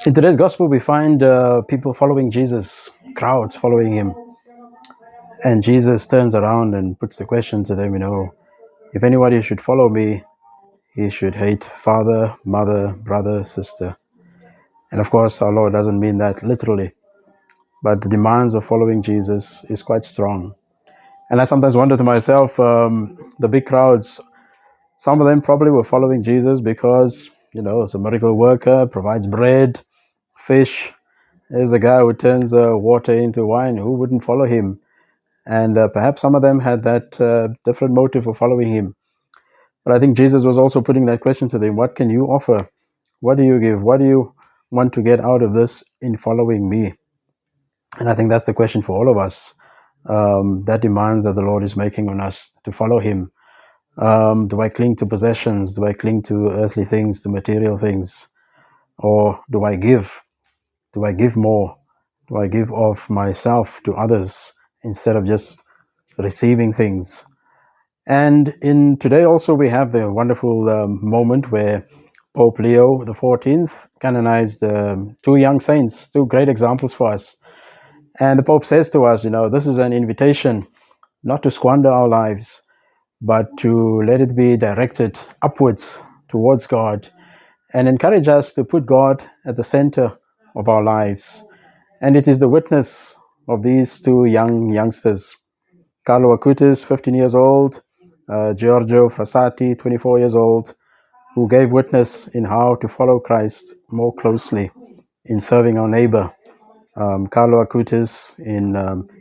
In today's gospel, we find people following Jesus, crowds following him. And Jesus turns around and puts the question to them, if anybody should follow me, he should hate father, mother, brother, sister. And of course, our Lord doesn't mean that literally, but the demands of following Jesus is quite strong. And I sometimes wonder to myself, the big crowds, some of them probably were following Jesus because, it's a miracle worker, provides bread, fish. There's a guy who turns water into wine. Who wouldn't follow him? And perhaps some of them had that different motive for following him. But I think Jesus was also putting that question to them. What can you offer? What do you give? What do you want to get out of this in following me? And I think that's the question for all of us. That demands that the Lord is making on us to follow him. Do I cling to possessions? Do I cling to earthly things, to material things? Or do I give? Do I give more? Do I give of myself to others instead of just receiving things? And in today also we have the wonderful moment where Pope Leo XIV canonized two young saints, two great examples for us. And the Pope says to us, this is an invitation not to squander our lives, but to let it be directed upwards towards God and encourage us to put God at the center of our lives. And it is the witness of these two youngsters, Carlo Acutis, 15 years old, Giorgio Frassati, 24 years old, who gave witness in how to follow Christ more closely in serving our neighbor. Carlo Acutis in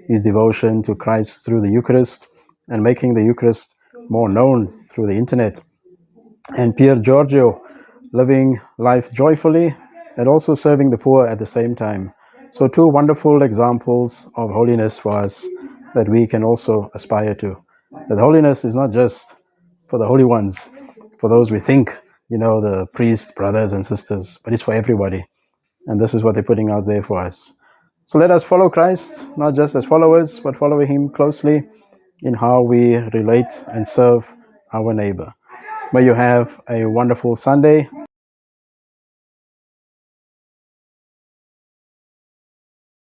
his devotion to Christ through the Eucharist and making the Eucharist more known through the internet. And Pier Giorgio living life joyfully and also serving the poor at the same time. So two wonderful examples of holiness for us that we can also aspire to. That holiness is not just for the holy ones, for those we think, the priests, brothers and sisters, but it's for everybody. And this is what they're putting out there for us. So let us follow Christ, not just as followers, but following him closely in how we relate and serve our neighbor. May you have a wonderful Sunday.